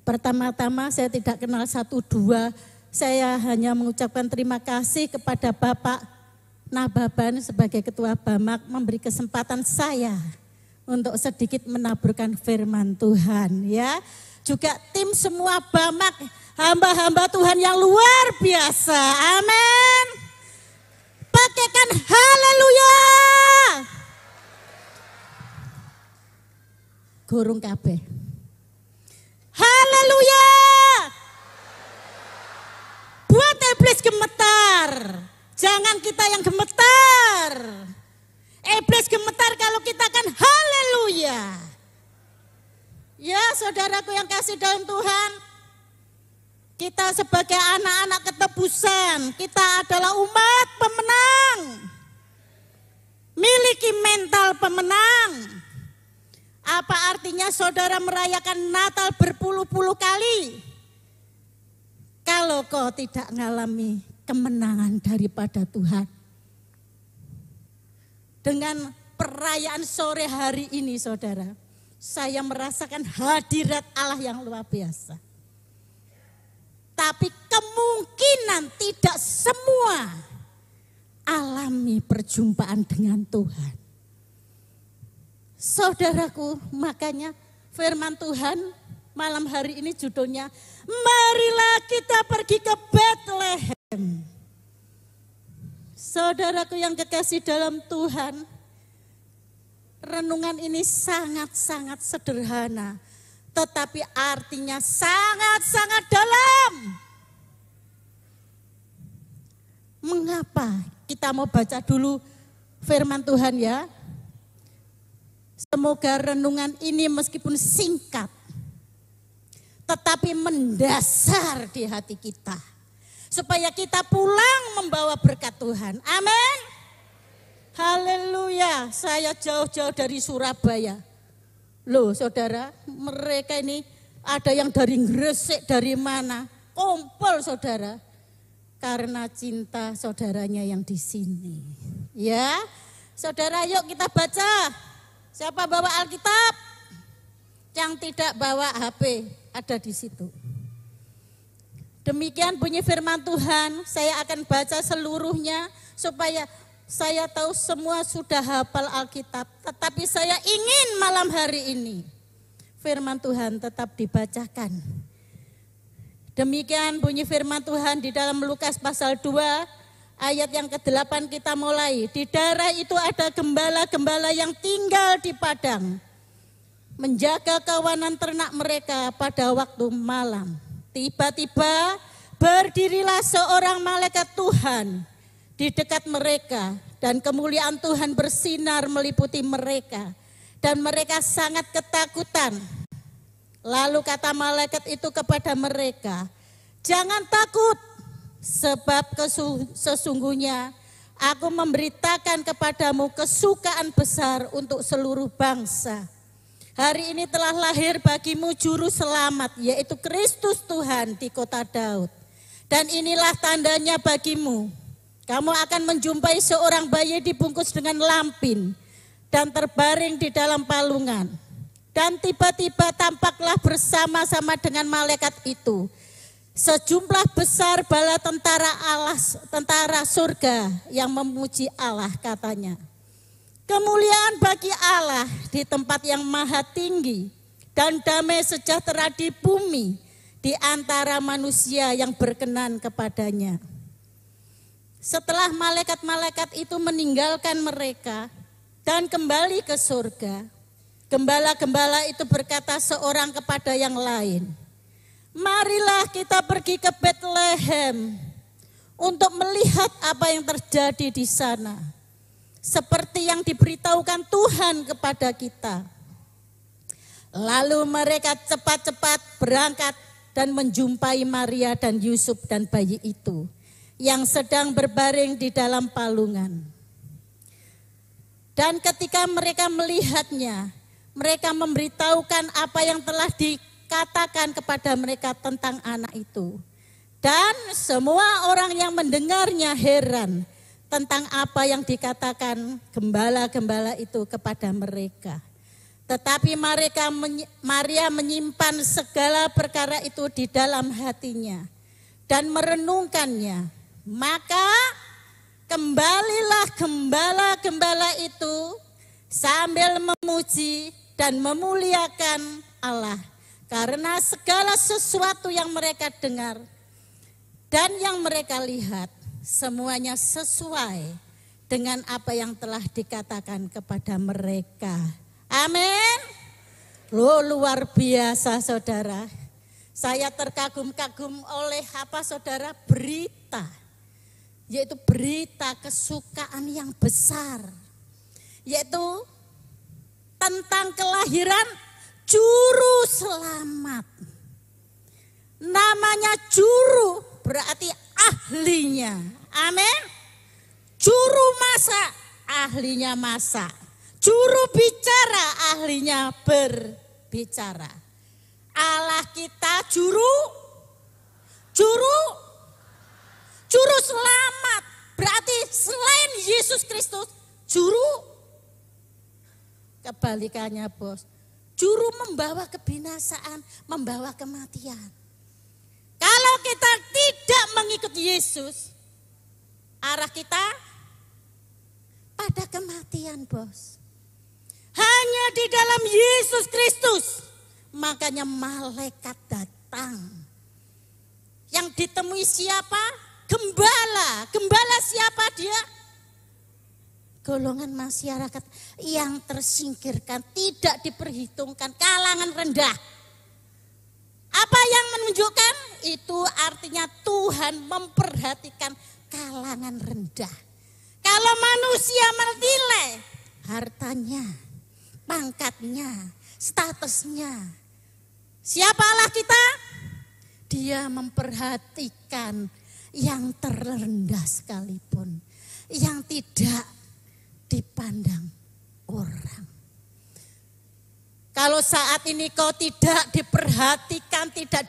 Pertama-tama saya tidak kenal satu dua, saya hanya mengucapkan terima kasih kepada Bapak Nababan sebagai Ketua Bamak memberi kesempatan saya untuk sedikit menaburkan firman Tuhan ya. Juga tim semua Bamak, hamba-hamba Tuhan yang luar biasa. Amin. Pakaikan haleluya. Gurung kabeh. Haleluya. Buat iblis gemetar. Jangan kita yang gemetar. Iblis gemetar kalau kita kan haleluya. Ya saudaraku yang kasih dalam Tuhan. Kita sebagai anak-anak ketebusan. Kita adalah umat pemenang. Miliki mental pemenang. Apa artinya saudara merayakan Natal berpuluh-puluh kali? Kalau kau tidak mengalami kemenangan daripada Tuhan. Dengan perayaan sore hari ini saudara, saya merasakan hadirat Allah yang luar biasa. Tapi kemungkinan tidak semua alami perjumpaan dengan Tuhan. Saudaraku, makanya firman Tuhan malam hari ini judulnya, marilah kita pergi ke Bethlehem. Saudaraku yang kekasih dalam Tuhan, renungan ini sangat-sangat sederhana, tetapi artinya sangat-sangat dalam. Mengapa kita mau baca dulu firman Tuhan ya? Semoga renungan ini meskipun singkat, tetapi mendasar di hati kita. Supaya kita pulang membawa berkat Tuhan. Amin. Haleluya. Saya jauh-jauh dari Surabaya. Loh saudara, mereka ini ada yang dari Gresik, dari mana. Kompol saudara. Karena cinta saudaranya yang di sini. Ya, saudara yuk kita baca. Siapa bawa Alkitab? Yang tidak bawa HP ada di situ. Demikian bunyi firman Tuhan, saya akan baca seluruhnya supaya saya tahu semua sudah hafal Alkitab. Tetapi saya ingin malam hari ini firman Tuhan tetap dibacakan. Demikian bunyi firman Tuhan di dalam Lukas pasal 2. Ayat yang ke-8 kita mulai. Di daerah itu ada gembala-gembala yang tinggal di padang. Menjaga kawanan ternak mereka pada waktu malam. Tiba-tiba berdirilah seorang malaikat Tuhan di dekat mereka. Dan kemuliaan Tuhan bersinar meliputi mereka. Dan mereka sangat ketakutan. Lalu kata malaikat itu kepada mereka, jangan takut. Sebab sesungguhnya aku memberitakan kepadamu kesukaan besar untuk seluruh bangsa. Hari ini telah lahir bagimu juru selamat, yaitu Kristus Tuhan di kota Daud. Dan inilah tandanya bagimu. Kamu akan menjumpai seorang bayi dibungkus dengan lampin dan terbaring di dalam palungan. Dan tiba-tiba tampaklah bersama-sama dengan malaikat itu sejumlah besar bala tentara Allah, tentara surga yang memuji Allah katanya. Kemuliaan bagi Allah di tempat yang maha tinggi dan damai sejahtera di bumi di antara manusia yang berkenan kepadanya. Setelah malaikat-malaikat itu meninggalkan mereka dan kembali ke surga, gembala-gembala itu berkata seorang kepada yang lain, marilah kita pergi ke Bethlehem untuk melihat apa yang terjadi di sana. Seperti yang diberitahukan Tuhan kepada kita. Lalu mereka cepat-cepat berangkat dan menjumpai Maria dan Yusuf dan bayi itu yang sedang berbaring di dalam palungan. Dan ketika mereka melihatnya, mereka memberitahukan apa yang telah dikatakan kepada mereka tentang anak itu. Dan semua orang yang mendengarnya heran tentang apa yang dikatakan gembala-gembala itu kepada mereka. Tetapi Maria menyimpan segala perkara itu di dalam hatinya dan merenungkannya. Maka kembalilah gembala-gembala itu sambil memuji dan memuliakan Allah karena segala sesuatu yang mereka dengar dan yang mereka lihat semuanya sesuai dengan apa yang telah dikatakan kepada mereka. Amin. Luar biasa saudara. Saya terkagum-kagum oleh apa saudara? Berita. Yaitu berita kesukaan yang besar. Yaitu tentang kelahiran juru selamat. Namanya juru berarti ahlinya. Amin. Juru masak, ahlinya masak. Juru bicara, ahlinya berbicara. Allah kita juru selamat. Berarti selain Yesus Kristus, juru kebalikannya bos. Juru membawa kebinasaan, membawa kematian. Kalau kita tidak mengikuti Yesus, arah kita pada kematian bos. Hanya di dalam Yesus Kristus. Makanya malaikat datang. Yang ditemui siapa? Gembala. Gembala siapa dia? Golongan masyarakat yang tersingkirkan, tidak diperhitungkan, kalangan rendah. Apa yang menunjukkan? Itu artinya Tuhan memperhatikan kalangan rendah. Kalau manusia menilai hartanya, pangkatnya, statusnya. Siapa Allah kita? Dia memperhatikan yang terendah sekalipun. Yang tidak dipandang orang. Kalau saat ini kau tidak diperhatikan, tidak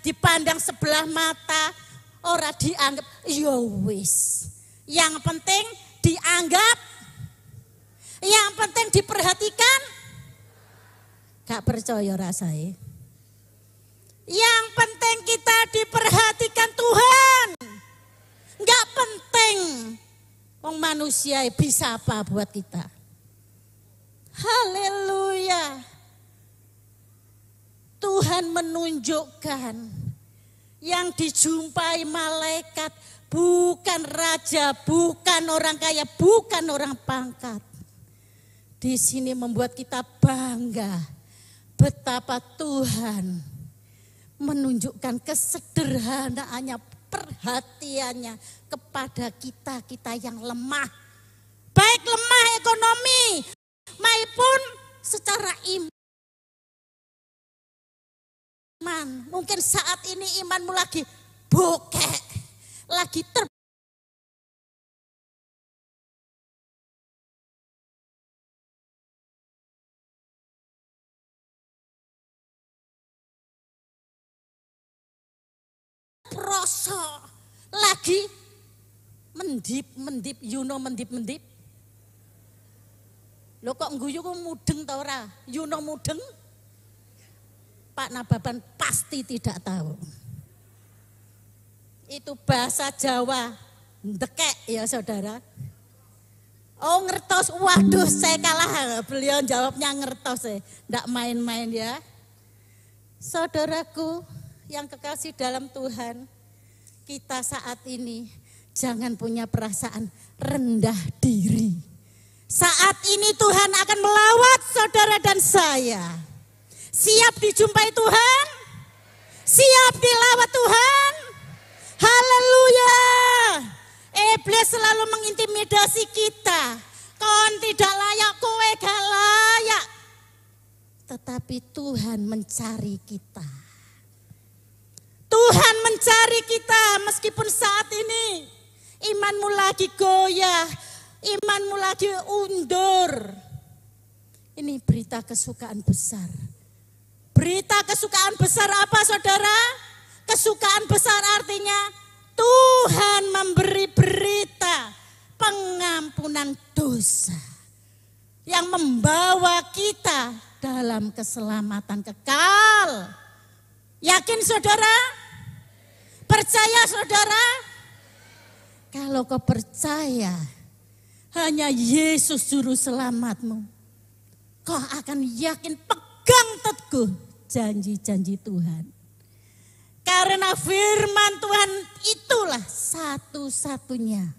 dipandang sebelah mata, ora dianggap, ya wis. Yang penting dianggap, yang penting diperhatikan. Gak percaya rasanya. Yang penting kita diperhatikan Tuhan. Gak penting wong manusia bisa apa buat kita. Haleluya. Tuhan menunjukkan yang dijumpai malaikat bukan raja, bukan orang kaya, bukan orang pangkat. Di sini membuat kita bangga betapa Tuhan menunjukkan kesederhanaannya, perhatiannya kepada kita yang lemah. Baik lemah ekonomi maupun secara iman. Mungkin saat ini imanmu lagi bokek, lagi prosok, lagi mendip, mendip. Lo kok ngguyu kok mudeng ta ora? Yuno mudeng? Pak Nababan pasti tidak tahu. Itu bahasa Jawa, ndekek ya saudara. Oh ngertos, waduh saya kalah. Beliau jawabnya ngertos ya, ndak main-main ya. Saudaraku yang kekasih dalam Tuhan, kita saat ini jangan punya perasaan rendah diri. Saat ini Tuhan akan melawat saudara dan saya. Siap dijumpai Tuhan? Siap dilawat Tuhan? Haleluya. Iblis selalu mengintimidasi kita. Kon tidak layak, kowe gak layak. Tetapi Tuhan mencari kita. Tuhan mencari kita meskipun saat ini imanmu lagi goyah, imanmu lagi undur. Ini berita kesukaan besar. Berita kesukaan besar apa saudara? Kesukaan besar artinya Tuhan memberi berita pengampunan dosa. yang membawa kita dalam keselamatan kekal. Yakin saudara? Percaya saudara? Kalau kau percaya hanya Yesus juru selamatmu, kau akan yakin pegang teguh janji-janji Tuhan. Karena firman Tuhan itulah satu-satunya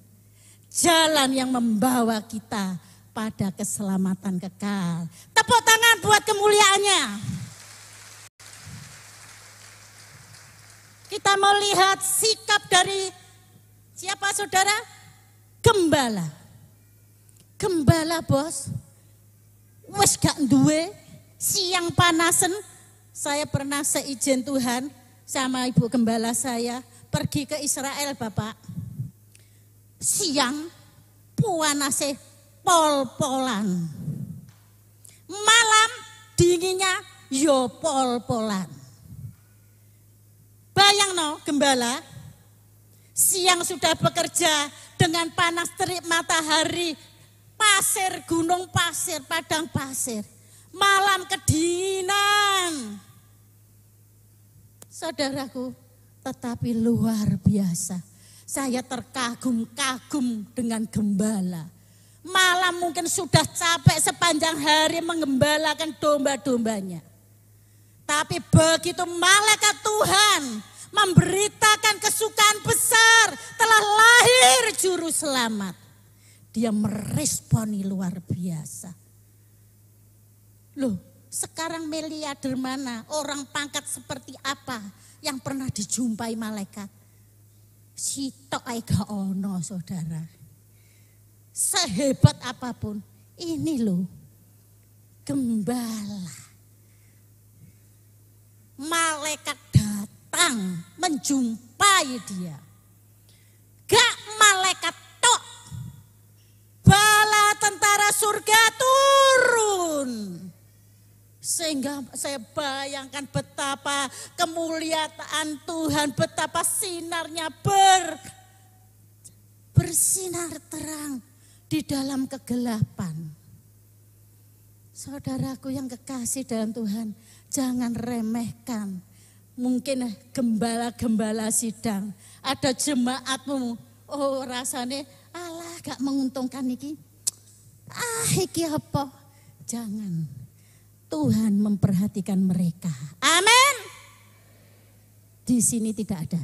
jalan yang membawa kita pada keselamatan kekal. Tepuk tangan buat kemuliaannya. Kita mau lihat sikap dari siapa saudara? Gembala. Gembala bos. Wes gak duwe siang panasen. Saya pernah seizin Tuhan sama ibu gembala saya pergi ke Israel Bapak. Siang puanase pol-polan. Malam dinginnya yo pol-polan. Bayang no gembala, siang sudah bekerja dengan panas terik matahari, pasir, gunung pasir, padang pasir. Malam kedinginan. Saudaraku, tetapi luar biasa. Saya terkagum-kagum dengan gembala. Malam mungkin sudah capek sepanjang hari mengembalakan domba-dombanya. Tapi begitu malaikat Tuhan memberitakan kesukaan besar, telah lahir juru selamat. Dia meresponi luar biasa. Loh, sekarang miliarder mana, orang pangkat seperti apa yang pernah dijumpai malaikat? Sitok ae gak ono saudara. Sehebat apapun, ini loh gembala. Malaikat datang menjumpai dia. Gak malaikat tok. Bala tentara surga turun. Sehingga saya bayangkan betapa kemuliaan Tuhan, betapa sinarnya bersinar terang di dalam kegelapan. Saudaraku yang kekasih dalam Tuhan, jangan remehkan. Mungkin gembala-gembala sidang, ada jemaatmu, oh rasanya alah gak menguntungkan iki. Iki apa? Jangan. Tuhan memperhatikan mereka. Amin. Di sini tidak ada.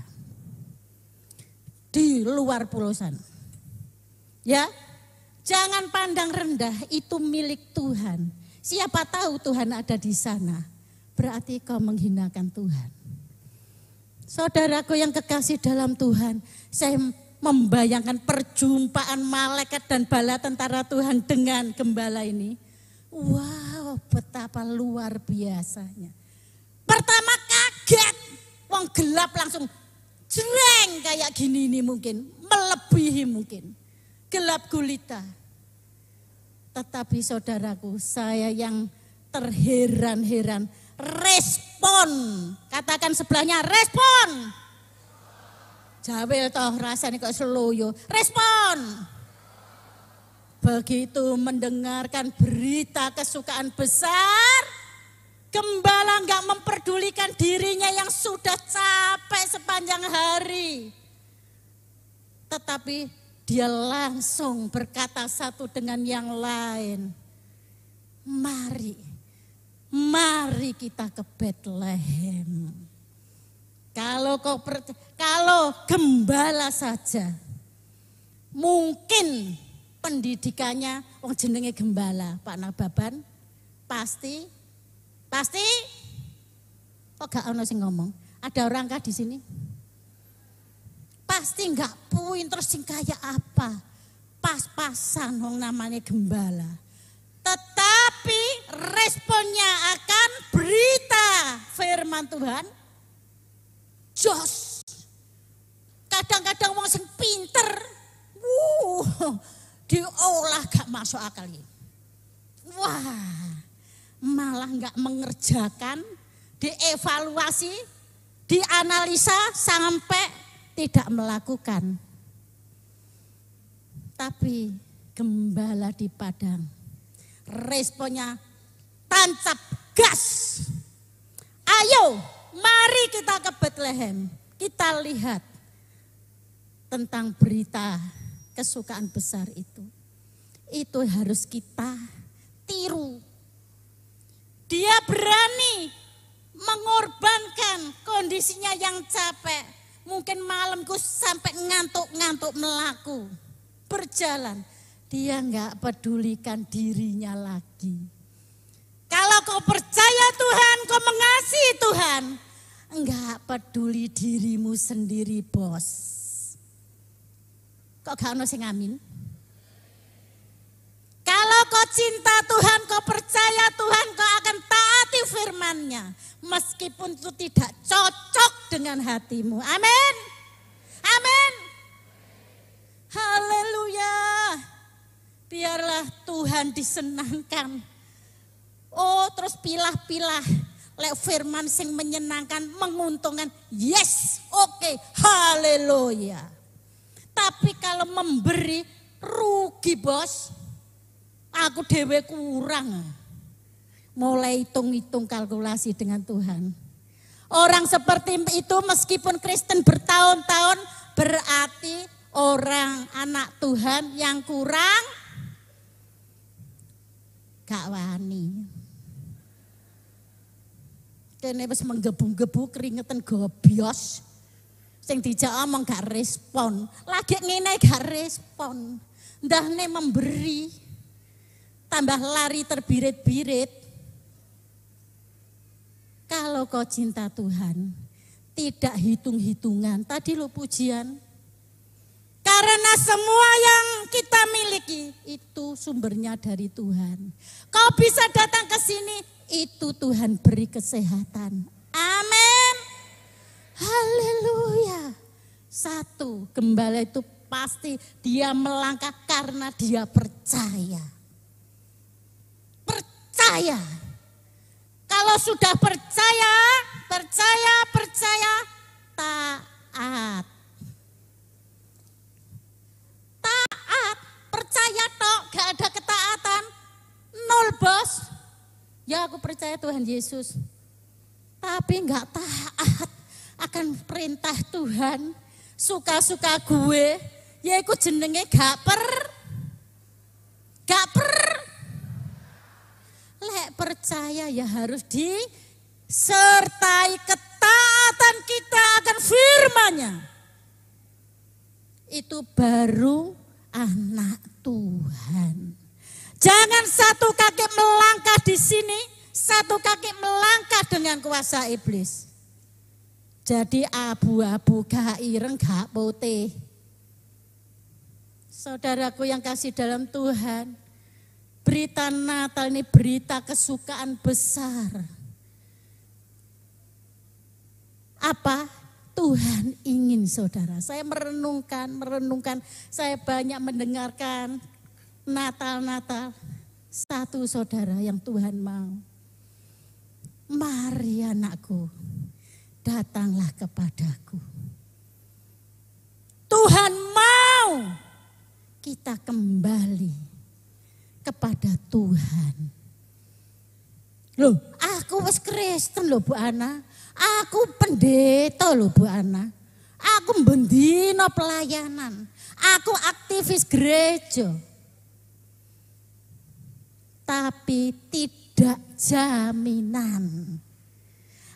Di luar pulau sana. Ya, jangan pandang rendah, itu milik Tuhan. Siapa tahu Tuhan ada di sana. Berarti kau menghinakan Tuhan. Saudaraku yang kekasih dalam Tuhan, saya membayangkan perjumpaan malaikat dan bala tentara Tuhan dengan gembala ini. Wow, betapa luar biasanya. Pertama kaget, wong gelap langsung jreng kayak gini ini mungkin, melebihi mungkin. Gelap gulita. Tetapi saudaraku, saya yang terheran-heran, respon. Katakan sebelahnya, respon. Jawel toh rasanya kok seloyo, respon. Begitu mendengarkan berita kesukaan besar, gembala enggak memperdulikan dirinya yang sudah capek sepanjang hari. Tetapi dia langsung berkata satu dengan yang lain. Mari kita ke Bethlehem. Kalau gembala saja, mungkin pendidikannya, wong jenenge gembala, Pak Nababan, pasti, kok gak ono sing ngomong? Ada orang kah di sini? Pasti enggak pinter sing kaya apa? Pas-pasan wong namanya gembala. Tetapi responnya akan berita firman Tuhan, jos. Kadang-kadang wong sing pinter, diolah gak masuk akal ini. Wah, malah gak mengerjakan, dievaluasi, dianalisa sampai tidak melakukan. Tapi gembala di padang Responnya tancap gas. Ayo, mari kita ke Bethlehem. Kita lihat tentang berita kesukaan besar itu. Itu harus kita tiru. Dia berani mengorbankan kondisinya yang capek. Mungkin malamku sampai ngantuk-ngantuk melaku. Berjalan. Dia enggak pedulikan dirinya lagi. Kalau kau percaya Tuhan, kau mengasihi Tuhan, enggak peduli dirimu sendiri, bos. Kok gak ono sing amin? Kalau kau cinta Tuhan, kau percaya Tuhan, kau akan taati firman-Nya. Meskipun itu tidak cocok dengan hatimu. Amin. Amin. Haleluya. Biarlah Tuhan disenangkan. Oh, terus pilah-pilah. Lek firman sing menyenangkan, menguntungkan. Yes, oke, haleluya. Tapi kalau memberi, rugi bos. Aku dewe kurang. Mulai hitung-hitung kalkulasi dengan Tuhan. Orang seperti itu meskipun Kristen bertahun-tahun, berarti orang anak Tuhan yang kurang gak wani. Kene wis menggebu-gebu keringetan gobios. Sing dijak omong gak respon. Lagi ngene gak respon. Ndahne memberi. Tambah lari terbirit-birit. Kalau kau cinta Tuhan, tidak hitung-hitungan. Tadi lo pujian. Karena semua yang kita miliki itu sumbernya dari Tuhan. Kau bisa datang ke sini, itu Tuhan beri kesehatan. Amin. Haleluya. Satu, gembala itu pasti dia melangkah karena dia percaya. Percaya. Kalau sudah percaya, taat. Taat, percaya tok, gak ada ketaatan. Nol bos. Ya aku percaya Tuhan Yesus. Tapi gak taat akan perintah Tuhan. Suka-suka gue, ya aku jenenge gak Lek percaya ya harus disertai ketaatan kita akan firman-Nya. Itu baru anak Tuhan. Jangan satu kaki melangkah di sini, satu kaki melangkah dengan kuasa iblis. Jadi abu-abu gak ireng gak putih. Saudaraku yang kasih dalam Tuhan, berita Natal ini berita kesukaan besar. Apa? Tuhan ingin saudara. Saya merenungkan. Saya banyak mendengarkan Natal. Satu saudara yang Tuhan mau. Mari anakku, datanglah kepadaku. Tuhan mau kita kembali kepada Tuhan. Loh, aku wis Kristen loh Bu Ana. Aku pendeta loh Bu Ana. Aku mbendina pelayanan. Aku aktivis gereja. Tapi tidak jaminan.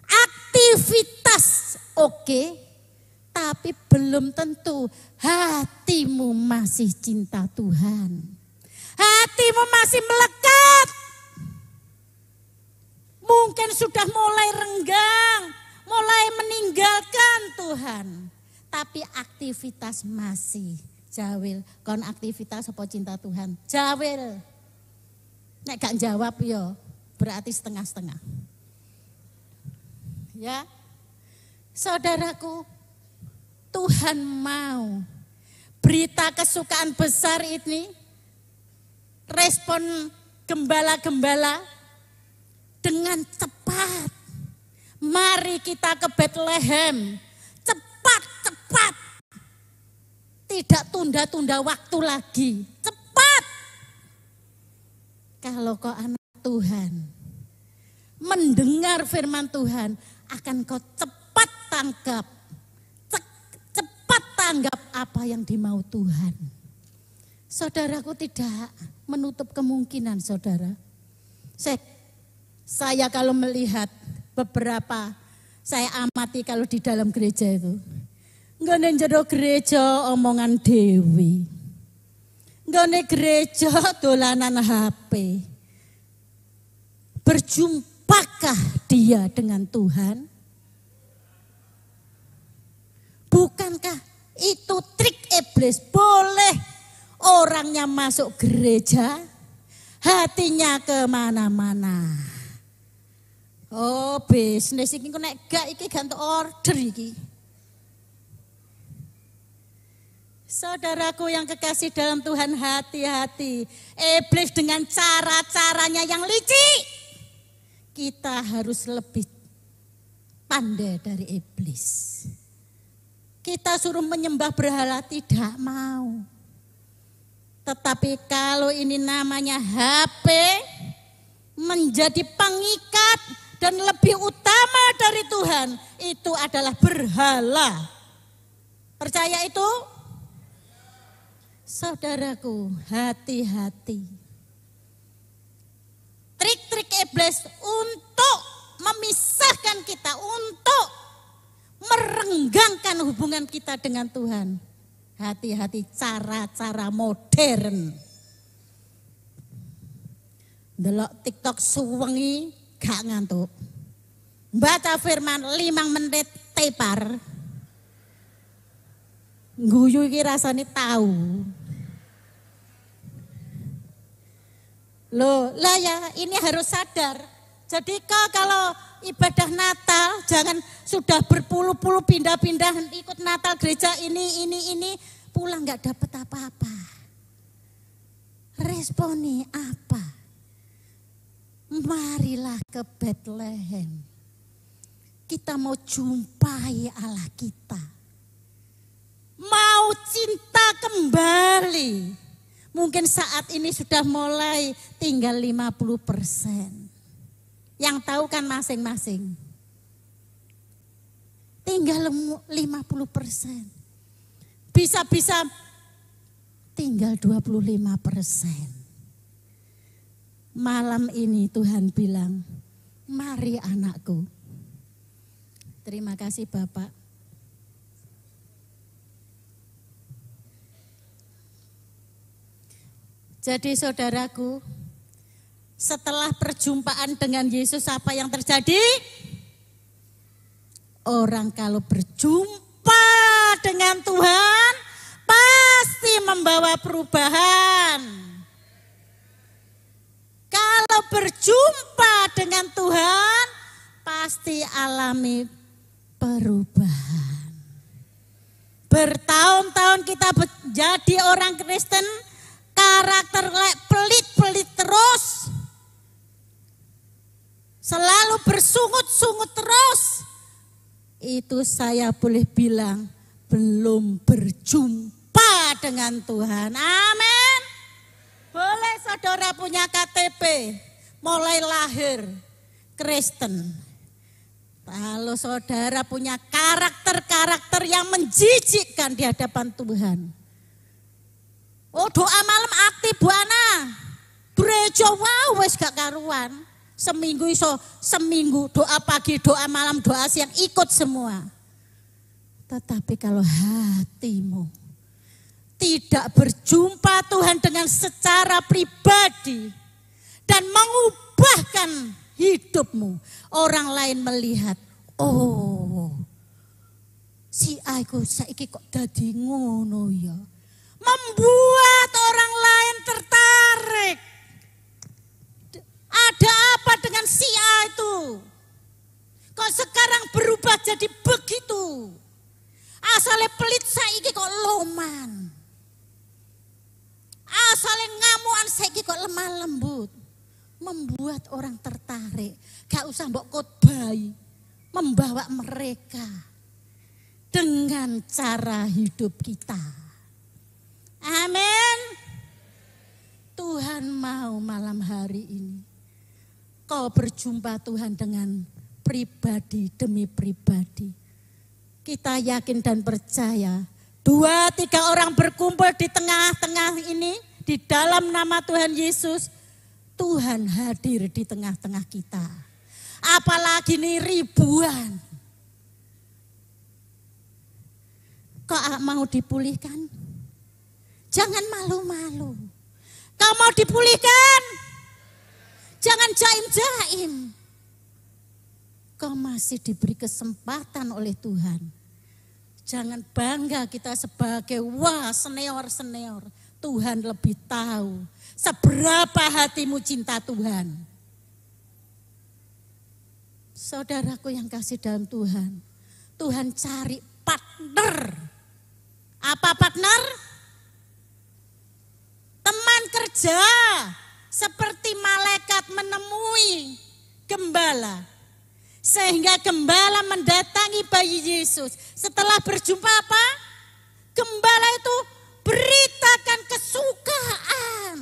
Aktivitas oke, tapi belum tentu hatimu masih cinta Tuhan. Hatimu masih melekat. Mungkin sudah mulai renggang, mulai meninggalkan Tuhan. Tapi aktivitas masih jawil. Kon aktivitas apa cinta Tuhan? Jawil. Nek gak jawab yo, berarti setengah-setengah. Ya. Saudaraku, Tuhan mau berita kesukaan besar ini, respon gembala-gembala dengan cepat. Mari kita ke Bethlehem. Cepat. Tidak tunda-tunda waktu lagi. Cepat. Kalau kau anak Tuhan, mendengar firman Tuhan, akan kau cepat tanggap apa yang dimau Tuhan. Saudaraku, tidak menutup kemungkinan, saudara. Saya kalau melihat beberapa, saya amati kalau di dalam gereja itu, nggone jero gereja omongan dewi, nggone gereja dolanan HP. Berjumpakah dia dengan Tuhan? Bukankah itu trik iblis? Boleh orangnya masuk gereja, hatinya kemana-mana. Oh, bisnis iki nek gak iki ganti order iki. Saudaraku yang kekasih dalam Tuhan, hati-hati. Iblis dengan cara-caranya yang licik. Kita harus lebih pandai dari iblis. Kita suruh menyembah berhala, tidak mau. Tetapi kalau ini namanya HP, menjadi pengikat dan lebih utama dari Tuhan, itu adalah berhala. Percaya itu? Saudaraku, hati-hati. Trik-trik iblis untuk memisahkan kita, untuk merenggangkan hubungan kita dengan Tuhan. Hati-hati cara-cara modern. Delok TikTok suwengi gak ngantuk. Baca firman 5 menit tepar. Guyu iki rasane tahu. Loh, lah ya ini harus sadar. Jadi kalau ibadah Natal jangan sudah berpuluh-puluh pindah-pindah ikut Natal gereja ini pulang nggak dapat apa-apa. Responi apa? Marilah ke Bethlehem. Kita mau jumpai Allah kita. Mau cinta kembali. Mungkin saat ini sudah mulai tinggal 50%. Yang tahu kan masing-masing. Tinggal 50%. Bisa-bisa tinggal 25%. Malam ini Tuhan bilang, mari anakku. Terima kasih Bapak. Jadi saudaraku, setelah perjumpaan dengan Yesus apa yang terjadi? Orang kalau berjumpa dengan Tuhan pasti membawa perubahan. Kalau berjumpa dengan Tuhan pasti alami perubahan. Bertahun-tahun kita jadi orang Kristen, karakter pelit-pelit terus. Selalu bersungut-sungut terus. Itu saya boleh bilang belum berjumpa dengan Tuhan. Amin. Boleh saudara punya KTP, mulai lahir Kristen. Kalau saudara punya karakter-karakter yang menjijikkan di hadapan Tuhan. Oh, doa malam aktif Bu Ana. Gereja wow wis gak karuan. Seminggu doa pagi, doa malam, doa siang ikut semua. Tetapi kalau hatimu tidak berjumpa Tuhan dengan secara pribadi dan mengubahkan hidupmu, orang lain melihat, oh si aku saiki kok dadi ngono ya. Membuat orang lain tertarik. Ada apa dengan si A itu? Kok sekarang berubah jadi begitu? Asalnya pelit saiki kok loman. Asalnya ngamuan saiki kok lemah lembut. Membuat orang tertarik. Gak usah mbok khotbahi. Membawa mereka dengan cara hidup kita. Amin. Tuhan mau malam hari ini kau berjumpa Tuhan dengan pribadi demi pribadi. Kita yakin dan percaya 2-3 orang berkumpul di tengah-tengah ini, di dalam nama Tuhan Yesus, Tuhan hadir di tengah-tengah kita. Apalagi ini ribuan. Kok mau dipulihkan? Jangan malu-malu. Kau mau dipulihkan? Jangan jaim-jaim. Kau masih diberi kesempatan oleh Tuhan. Jangan bangga kita sebagai senior. Tuhan lebih tahu seberapa hatimu cinta Tuhan. Saudaraku yang kasih dalam Tuhan, Tuhan cari partner. Apa partner? Teman kerja. Seperti malaikat menemui gembala. Sehingga gembala mendatangi bayi Yesus. Setelah berjumpa apa? Gembala itu beritakan kesukaan.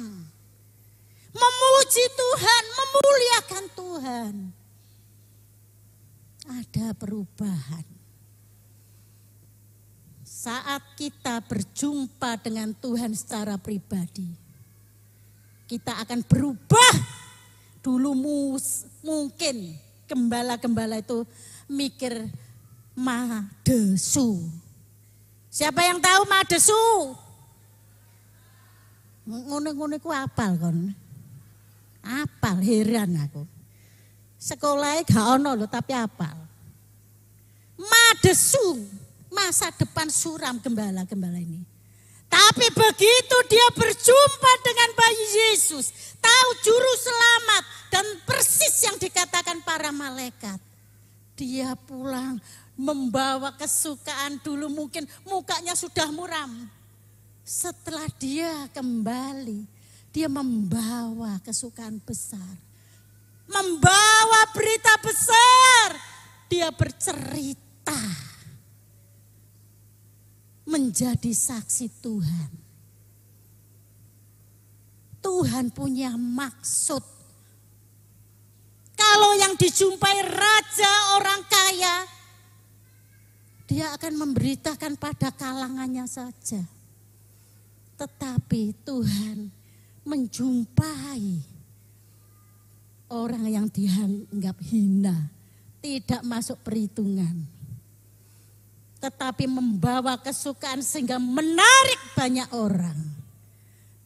Memuji Tuhan, memuliakan Tuhan. Ada perubahan. Saat kita berjumpa dengan Tuhan secara pribadi, kita akan berubah. Dulu mungkin gembala-gembala itu mikir madesu. Siapa yang tahu madesu? Ngono-ngono ku apal kon. Apal, heran aku. Sekolahnya gak ono loh tapi apal. Madesu, masa depan suram gembala-gembala ini. Tapi begitu dia berjumpa dengan bayi Yesus, tahu juru selamat dan persis yang dikatakan para malaikat. Dia pulang membawa kesukaan, dulu mungkin mukanya sudah muram. Setelah dia kembali, dia membawa kesukaan besar. Membawa berita besar, dia bercerita. Menjadi saksi Tuhan. Tuhan punya maksud. Kalau yang dijumpai raja orang kaya, dia akan memberitakan pada kalangannya saja. Tetapi Tuhan menjumpai orang yang dianggap hina, tidak masuk perhitungan. Tetapi membawa kesukaan sehingga menarik banyak orang.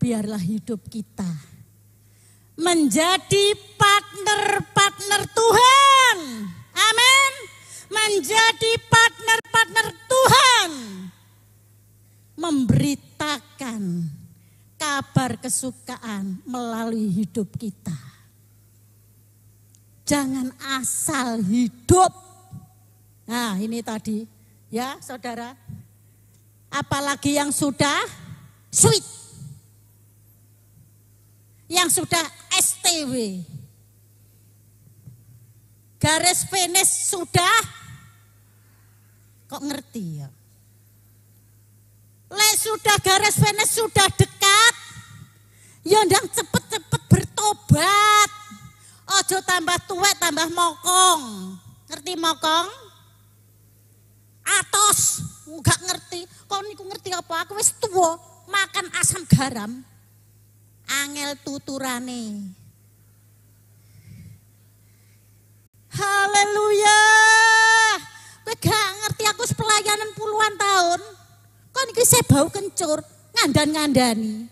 Biarlah hidup kita menjadi partner-partner Tuhan. Amin. Menjadi partner-partner Tuhan. Memberitakan kabar kesukaan melalui hidup kita. Jangan asal hidup. Nah, ini tadi. Ya saudara, apalagi yang sudah sweet, yang sudah STW, garis finish sudah, kok ngerti ya? Sudah garis finish sudah dekat, ya ndang cepet-cepet bertobat, ojo tambah tuwek tambah mokong, ngerti mokong? Atos, enggak ngerti. Kok niku ngerti apa? Aku wis tuwa, makan asam garam. Angel tuturane. Haleluya. Kowe gak ngerti aku pelayanan puluhan tahun. Kok niki saya bau kencur, ngandan-ngandani.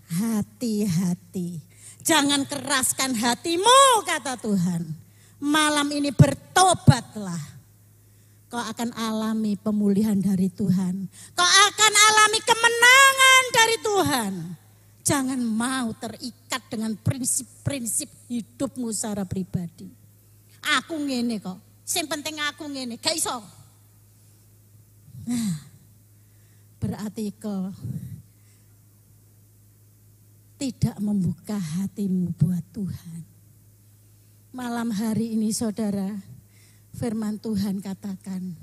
Hati-hati. Jangan keraskan hatimu, kata Tuhan. Malam ini bertobatlah. Kau akan alami pemulihan dari Tuhan. Kau akan alami kemenangan dari Tuhan. Jangan mau terikat dengan prinsip-prinsip hidupmu secara pribadi. Aku ngene kok. Yang penting aku ngene. Gak iso. Nah, berarti kau tidak membuka hatimu buat Tuhan. Malam hari ini saudara, firman Tuhan katakan,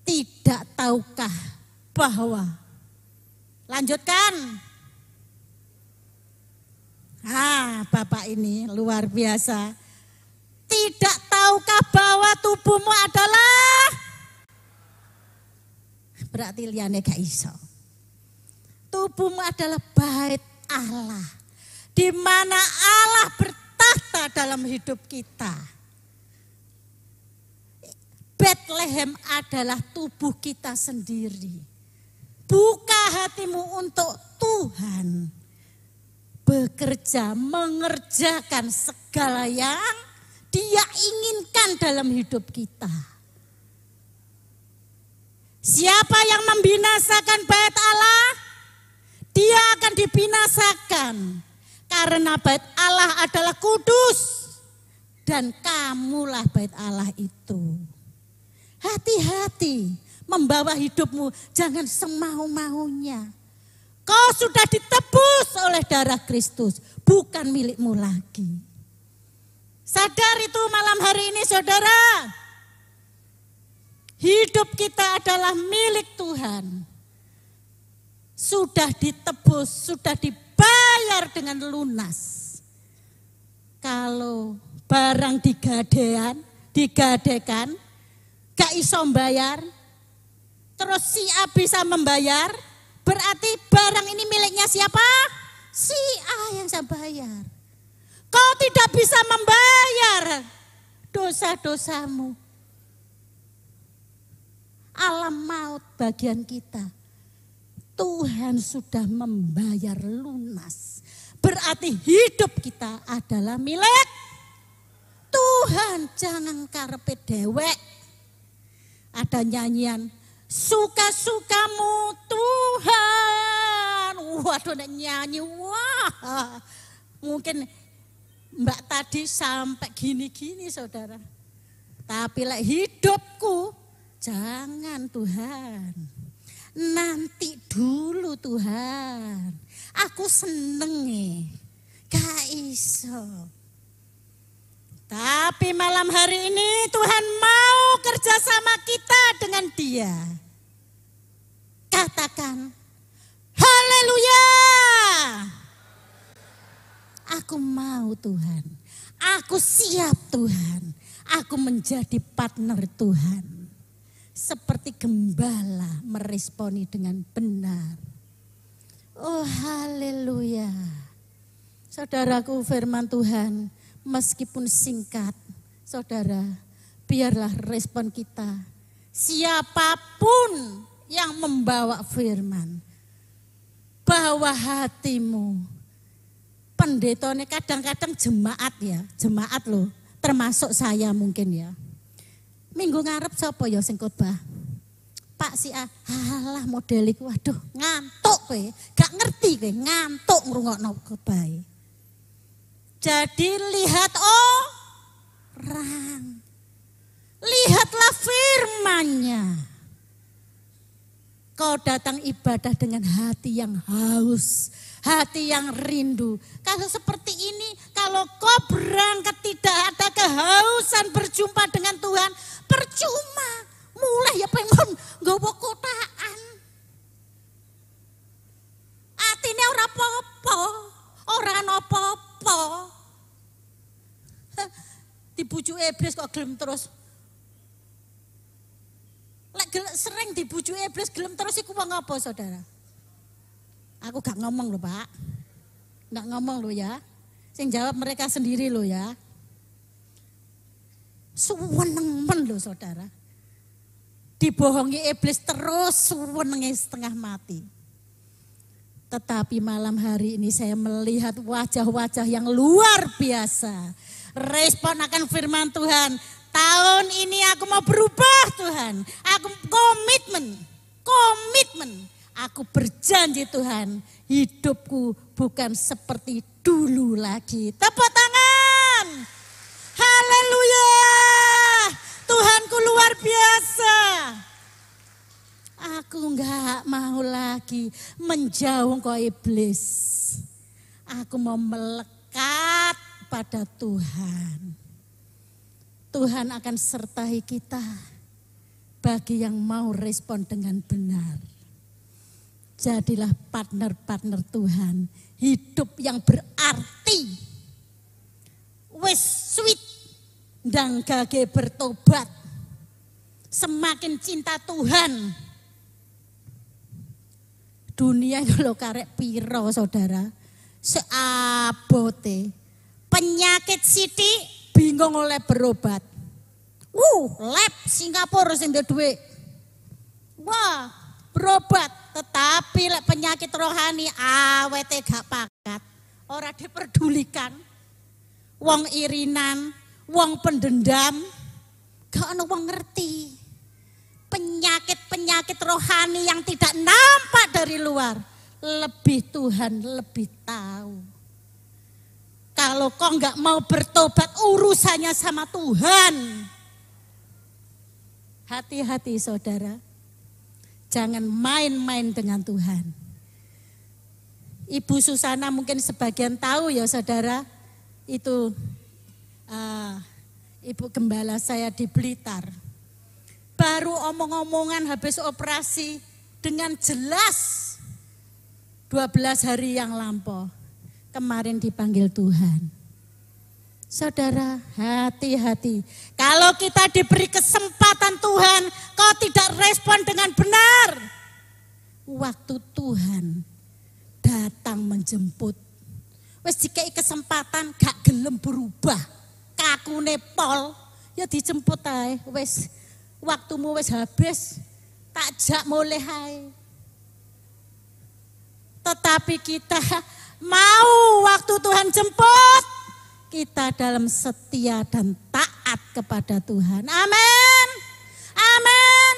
tidak tahukah bahwa, lanjutkan, Bapak ini luar biasa. Tidak tahukah bahwa tubuhmu adalah, berarti liane gak iso. Tubuhmu adalah bait Allah, di mana Allah bertahta dalam hidup kita. Bethlehem adalah tubuh kita sendiri. Buka hatimu untuk Tuhan bekerja, mengerjakan segala yang Dia inginkan dalam hidup kita. Siapa yang membinasakan bait Allah, dia akan dibinasakan. Karena bait Allah adalah kudus dan kamulah bait Allah itu. Hati-hati membawa hidupmu, jangan semau-maunya. Kau sudah ditebus oleh darah Kristus, bukan milikmu lagi. Sadar itu malam hari ini saudara. Hidup kita adalah milik Tuhan. Sudah ditebus, sudah dibayar dengan lunas. Kalau barang digadekan, gak iso membayar, terus si A bisa membayar, berarti barang ini miliknya siapa? Si A yang saya bayar. Kau tidak bisa membayar dosa-dosamu. Alam maut bagian kita. Tuhan sudah membayar lunas. Berarti hidup kita adalah milik Tuhan. Jangan karepe dewek. Ada nyanyian, suka-sukamu Tuhan. Waduh, nyanyi, wah. Mungkin Mbak tadi sampai gini-gini saudara. Tapi hidupku, jangan Tuhan. Nanti dulu Tuhan. Aku seneng gak iso. Tapi malam hari ini Tuhan mau kerja sama kita dengan Dia. Katakan, haleluya. Aku mau Tuhan. Aku siap Tuhan. Aku menjadi partner Tuhan. Seperti gembala meresponi dengan benar. Oh haleluya. Saudaraku, firman Tuhan meskipun singkat, saudara, biarlah respon kita. Siapapun yang membawa firman, bawa hatimu. Pendetone kadang-kadang jemaat loh, termasuk saya mungkin ya. Minggu ngarep sapa ya sing khotbah? Pak si A, halah model iku, waduh ngantuk kowe, gak ngerti kowe, ngantuk ngrungokno khotbah. Jadi lihat orang, lihatlah firman-Nya. Kau datang ibadah dengan hati yang haus, hati yang rindu. Kalau seperti ini, kalau kau berangkat tidak ada kehausan berjumpa dengan Tuhan, percuma. Mulai ya pengen nggawa kotaan. Atine ora apa-apa, ora apa-apa. Dibujuk iblis kok gelem terus. Lek sering dibujuk iblis gelem terus iku wong apa, saudara? Aku gak ngomong loh Pak. Gak ngomong loh ya. Sing jawab mereka sendiri loh ya. Suwenemen loh saudara. Dibohongi iblis terus, suwenenge setengah mati. Tetapi malam hari ini saya melihat wajah-wajah yang luar biasa. Respon akan firman Tuhan. Tahun ini aku mau berubah Tuhan. Aku komitmen. Aku berjanji Tuhan, hidupku bukan seperti dulu lagi. Tepuk tangan. Haleluya. Tuhanku luar biasa. Aku enggak mau lagi menjauh kau iblis. Aku mau melekat pada Tuhan. Tuhan akan sertai kita bagi yang mau respon dengan benar. Jadilah partner-partner Tuhan. Hidup yang berarti. Wes sweet. Ndang gage bertobat. Semakin cinta Tuhan. Dunia kalau karek piro saudara. Seabote. Penyakit sidik bingung oleh berobat. Lab Singapura sing duwe. Wah, berobat. Tetapi lek penyakit rohani awete gak pakat. Ora diperdulikan. Wong irinan, wong pendendam, gak ono wong ngerti. Penyakit-penyakit rohani yang tidak nampak dari luar. Lebih Tuhan lebih tahu. Kalau kau nggak mau bertobat urusannya sama Tuhan. Hati-hati saudara. Jangan main-main dengan Tuhan. Ibu Susana mungkin sebagian tahu ya saudara. Itu Ibu Gembala saya di Blitar. Baru omong-omongan habis operasi dengan jelas 12 hari yang lampau. Kemarin dipanggil Tuhan. Saudara, hati-hati. Kalau kita diberi kesempatan Tuhan, kau tidak respon dengan benar. Waktu Tuhan datang menjemput. Wes dikai kesempatan gak gelem berubah. Kakune pol, ya dijemput ae. Wes waktumu wes habis, tak jak mulai ae. Tetapi kita mau waktu Tuhan jemput, kita dalam setia dan taat kepada Tuhan. Amin. Amin.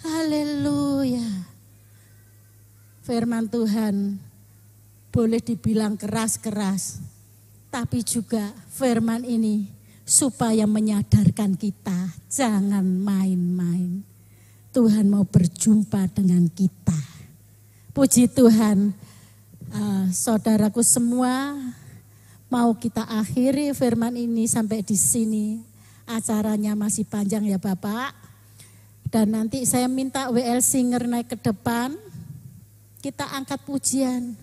Haleluya. Firman Tuhan boleh dibilang keras-keras, tapi juga firman ini supaya menyadarkan kita jangan main-main. Tuhan mau berjumpa dengan kita. Puji Tuhan, saudaraku semua, mau kita akhiri firman ini sampai di sini. Acaranya masih panjang ya Bapak. Dan nanti saya minta WL Singer naik ke depan. Kita angkat pujian.